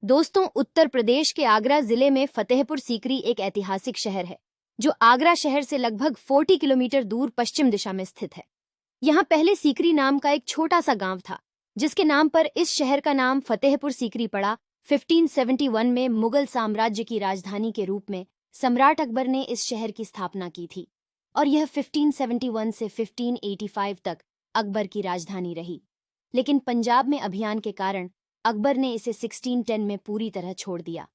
दोस्तों, उत्तर प्रदेश के आगरा जिले में फतेहपुर सीकरी एक ऐतिहासिक शहर है जो आगरा शहर से लगभग 40 किलोमीटर दूर पश्चिम दिशा में स्थित है। यहाँ पहले सीकरी नाम का एक छोटा सा गांव था, जिसके नाम पर इस शहर का नाम फतेहपुर सीकरी पड़ा। 1571 में मुगल साम्राज्य की राजधानी के रूप में सम्राट अकबर ने इस शहर की स्थापना की थी और यह 1571 से 1585 तक अकबर की राजधानी रही। लेकिन पंजाब में अभियान के कारण अकबर ने इसे 1610 में पूरी तरह छोड़ दिया।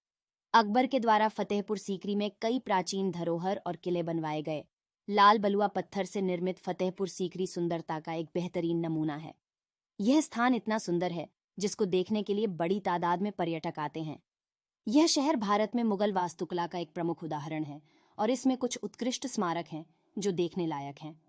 अकबर के द्वारा फतेहपुर सीकरी में कई प्राचीन धरोहर और किले बनवाए गए। लाल बलुआ पत्थर से निर्मित फतेहपुर सीकरी सुंदरता का एक बेहतरीन नमूना है। यह स्थान इतना सुंदर है जिसको देखने के लिए बड़ी तादाद में पर्यटक आते हैं। यह शहर भारत में मुगल वास्तुकला का एक प्रमुख उदाहरण है और इसमें कुछ उत्कृष्ट स्मारक हैं जो देखने लायक हैं।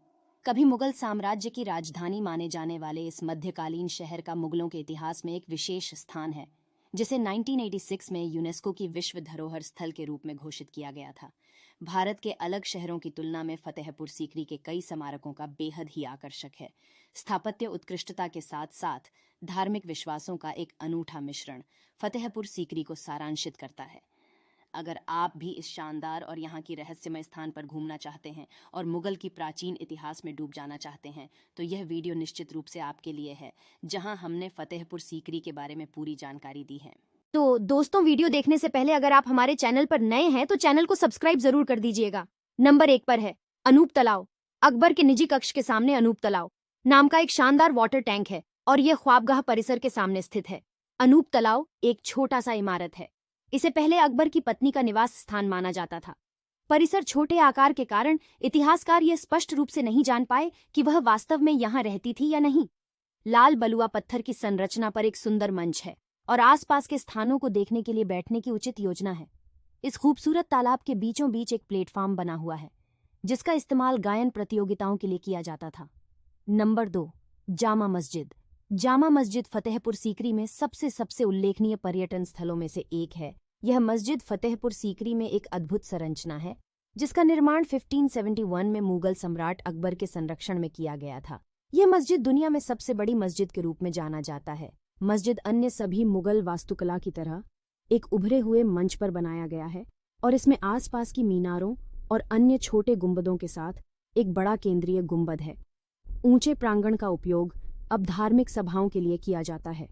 कभी मुगल साम्राज्य की राजधानी माने जाने वाले इस मध्यकालीन शहर का मुगलों के इतिहास में एक विशेष स्थान है, जिसे 1986 में यूनेस्को की विश्व धरोहर स्थल के रूप में घोषित किया गया था। भारत के अलग शहरों की तुलना में फतेहपुर सीकरी के कई स्मारकों का बेहद ही आकर्षक है। स्थापत्य उत्कृष्टता के साथ साथ धार्मिक विश्वासों का एक अनूठा मिश्रण फतेहपुर सीकरी को सारांशित करता है। अगर आप भी इस शानदार और यहाँ की रहस्यमय स्थान पर घूमना चाहते हैं और मुगल की प्राचीन इतिहास में डूब जाना चाहते हैं, तो यह वीडियो निश्चित रूप से आपके लिए है, जहाँ हमने फतेहपुर सीकरी के बारे में पूरी जानकारी दी है। तो दोस्तों, वीडियो देखने से पहले अगर आप हमारे चैनल पर नए हैं तो चैनल को सब्सक्राइब जरूर कर दीजिएगा। नंबर 1 पर है अनूप तालाब। अकबर के निजी कक्ष के सामने अनूप तालाब नाम का एक शानदार वाटर टैंक है और यह ख्वाबगाह परिसर के सामने स्थित है। अनूप तालाब एक छोटा सा इमारत है। इसे पहले अकबर की पत्नी का निवास स्थान माना जाता था। परिसर छोटे आकार के कारण इतिहासकार यह स्पष्ट रूप से नहीं जान पाए कि वह वास्तव में यहाँ रहती थी या नहीं। लाल बलुआ पत्थर की संरचना पर एक सुंदर मंच है और आसपास के स्थानों को देखने के लिए बैठने की उचित योजना है। इस खूबसूरत तालाब के बीचों बीच एक प्लेटफॉर्म बना हुआ है, जिसका इस्तेमाल गायन प्रतियोगिताओं के लिए किया जाता था। नंबर 2, जामा मस्जिद। जामा मस्जिद फतेहपुर सीकरी में सबसे उल्लेखनीय पर्यटन स्थलों में से एक है। यह मस्जिद फतेहपुर सीकरी में एक अद्भुत संरचना है, जिसका निर्माण 1571 में मुगल सम्राट अकबर के संरक्षण में किया गया था। यह मस्जिद दुनिया में सबसे बड़ी मस्जिद के रूप में जाना जाता है। मस्जिद अन्य सभी मुगल वास्तुकला की तरह एक उभरे हुए मंच पर बनाया गया है और इसमें आसपास की मीनारों और अन्य छोटे गुंबदों के साथ एक बड़ा केंद्रीय गुंबद है। ऊंचे प्रांगण का उपयोग अब धार्मिक सभाओं के लिए किया जाता है।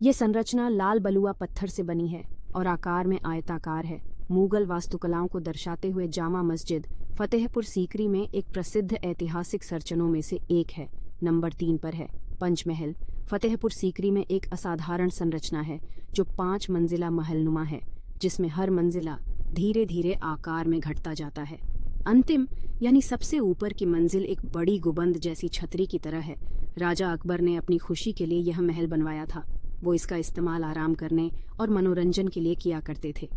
यह संरचना लाल बलुआ पत्थर से बनी है और आकार में आयताकार है। मुगल वास्तुकलाओं को दर्शाते हुए जामा मस्जिद फतेहपुर सीकरी में एक प्रसिद्ध ऐतिहासिक संरचनाओं में से एक है। नंबर 3 पर है पंचमहल। फतेहपुर सीकरी में एक असाधारण संरचना है जो 5 मंजिला महलनुमा है, जिसमें हर मंजिला धीरे धीरे आकार में घटता जाता है। अंतिम यानी सबसे ऊपर की मंजिल एक बड़ी गुंबद जैसी छतरी की तरह है। राजा अकबर ने अपनी खुशी के लिए यह महल बनवाया था। वो इसका इस्तेमाल आराम करने और मनोरंजन के लिए किया करते थे।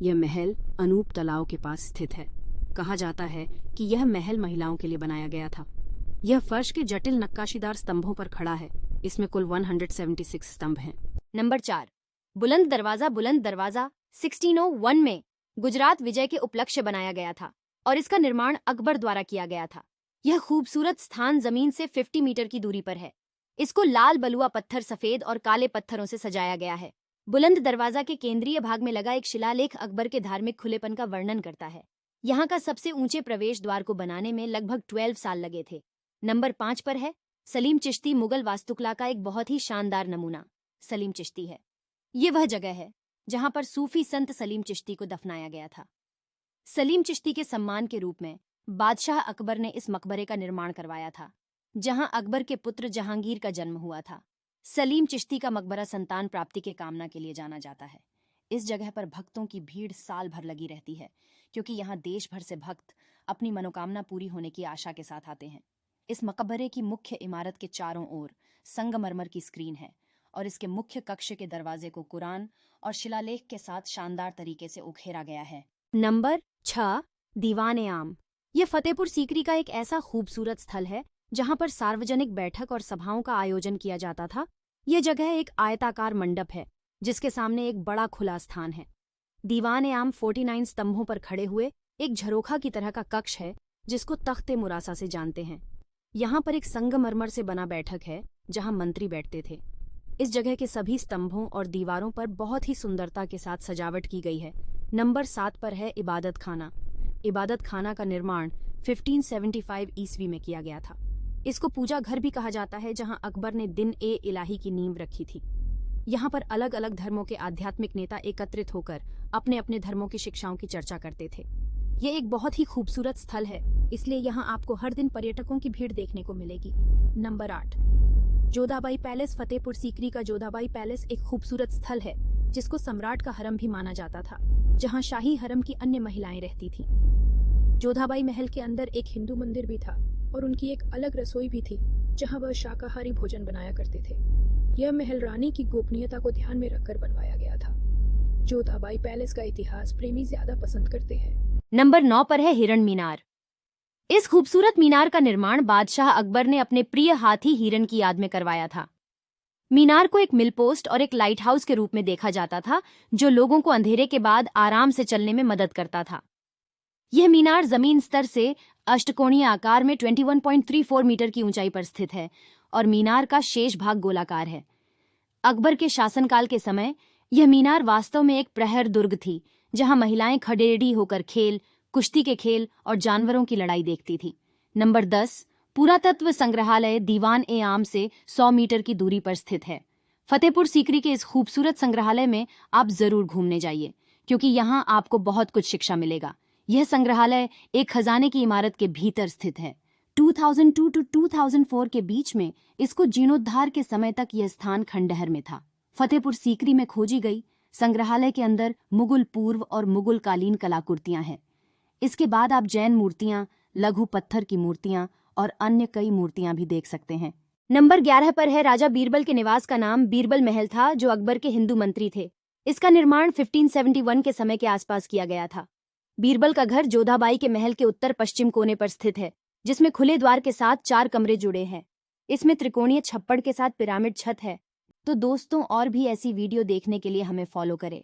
यह महल अनूप तालाब के पास स्थित है। कहा जाता है कि यह महल महिलाओं के लिए बनाया गया था। यह फर्श के जटिल नक्काशीदार स्तंभों पर खड़ा है। इसमें कुल 176 स्तंभ हैं। नंबर 4, बुलंद दरवाजा। बुलंद दरवाजा 1601 में गुजरात विजय के उपलक्ष्य बनाया गया था और इसका निर्माण अकबर द्वारा किया गया था। यह खूबसूरत स्थान जमीन से 50 मीटर की दूरी पर है। इसको लाल बलुआ पत्थर, सफेद और काले पत्थरों से सजाया गया है। बुलंद दरवाजा के केंद्रीय भाग में लगा एक शिलालेख अकबर के धार्मिक खुलेपन का वर्णन करता है। यहाँ का सबसे ऊंचे प्रवेश द्वार को बनाने में लगभग 12 साल लगे थे। नंबर 5 पर है सलीम चिश्ती। मुगल वास्तुकला का एक बहुत ही शानदार नमूना सलीम चिश्ती है। ये वह जगह है जहाँ पर सूफी संत सलीम चिश्ती को दफनाया गया था। सलीम चिश्ती के सम्मान के रूप में बादशाह अकबर ने इस मकबरे का निर्माण करवाया था, जहां अकबर के पुत्र जहांगीर का जन्म हुआ था। सलीम चिश्ती का मकबरा संतान प्राप्ति के कामना के लिए जाना जाता है। इस जगह पर भक्तों की भीड़ साल भर लगी रहती है, क्योंकि यहाँ देश भर से भक्त अपनी मनोकामना पूरी होने की आशा के साथ आते हैं। इस मकबरे की मुख्य इमारत के चारों ओर संगमरमर की स्क्रीन है और इसके मुख्य कक्ष के दरवाजे को कुरान और शिलालेख के साथ शानदार तरीके से उखेरा गया है। नंबर 6, दीवान आम। यह फतेहपुर सीकरी का एक ऐसा खूबसूरत स्थल है जहां पर सार्वजनिक बैठक और सभाओं का आयोजन किया जाता था। यह जगह एक आयताकार मंडप है जिसके सामने एक बड़ा खुला स्थान है। दीवान आम 49 स्तंभों पर खड़े हुए एक झरोखा की तरह का कक्ष है जिसको तख्ते मुरासा से जानते हैं। यहाँ पर एक संगमरमर से बना बैठक है जहाँ मंत्री बैठते थे। इस जगह के सभी स्तंभों और दीवारों पर बहुत ही सुंदरता के साथ सजावट की गई है। नंबर 7 पर है इबादत खाना। इबादत खाना का निर्माण 1575 ईस्वी में किया गया था। इसको पूजा घर भी कहा जाता है, जहां अकबर ने दिन ए इलाही की नींव रखी थी। यहाँ पर अलग अलग धर्मों के आध्यात्मिक नेता एकत्रित होकर अपने अपने धर्मों की शिक्षाओं की चर्चा करते थे। ये एक बहुत ही खूबसूरत स्थल है, इसलिए यहाँ आपको हर दिन पर्यटकों की भीड़ देखने को मिलेगी। Number 8, Jodhabai palace. फतेहपुर सीकरी का जोधाबाई पैलेस एक खूबसूरत स्थल है, जिसको सम्राट का हरम भी माना जाता था, जहाँ शाही हरम की अन्य महिलाएं रहती थीं। जोधाबाई महल के अंदर एक हिंदू मंदिर भी था और उनकी एक अलग रसोई भी थी, जहाँ वह शाकाहारी भोजन बनाया करते थे। यह महल रानी की गोपनीयता को ध्यान में रखकर बनवाया गया था। जोधाबाई पैलेस का इतिहास प्रेमी ज्यादा पसंद करते हैं। नंबर 9 पर है हिरण मीनार। इस खूबसूरत मीनार का निर्माण बादशाह अकबर ने अपने प्रिय हाथी हिरण की याद में करवाया था। मीनार को एक मिल पोस्ट और एक लाइट हाउस के रूप में देखा जाता था, जो लोगों को अंधेरे के बाद आराम से चलने में मदद करता था। यह मीनार जमीन स्तर से अष्टकोणीय आकार में 21.34 मीटर की ऊंचाई पर स्थित है और मीनार का शेष भाग गोलाकार है। अकबर के शासनकाल के समय यह मीनार वास्तव में एक प्रहर दुर्ग थी, जहां महिलाएं खड़ेरी होकर खेल, कुश्ती के खेल और जानवरों की लड़ाई देखती थी। नंबर 10, पुरातत्व संग्रहालय दीवान ए आम से 100 मीटर की दूरी पर स्थित है। फतेहपुर सीकरी के इस खूबसूरत संग्रहालय में आप जरूर घूमने जाइए, क्योंकि यहाँ आपको बहुत कुछ शिक्षा मिलेगा। यह संग्रहालय एक खजाने की इमारत के भीतर स्थित है। 2002 टू 2004 के बीच में इसको जीर्णोद्धार के समय तक यह स्थान खंडहर में था। फतेहपुर सीकरी में खोजी गई संग्रहालय के अंदर मुगल पूर्व और मुगल कालीन कलाकृतियां हैं। इसके बाद आप जैन मूर्तियां, लघु पत्थर की मूर्तियां और अन्य कई मूर्तियां भी देख सकते हैं। नंबर 11 पर है राजा बीरबल के निवास का नाम बीरबल महल था, जो अकबर के हिंदू मंत्री थे। इसका निर्माण 1571 के समय के आसपास किया गया था। बीरबल का घर जोधाबाई के महल के उत्तर पश्चिम कोने पर स्थित है, जिसमें खुले द्वार के साथ 4 कमरे जुड़े हैं। इसमें त्रिकोणीय छप्पड़ के साथ पिरामिड छत है। तो दोस्तों, और भी ऐसी वीडियो देखने के लिए हमें फॉलो करें।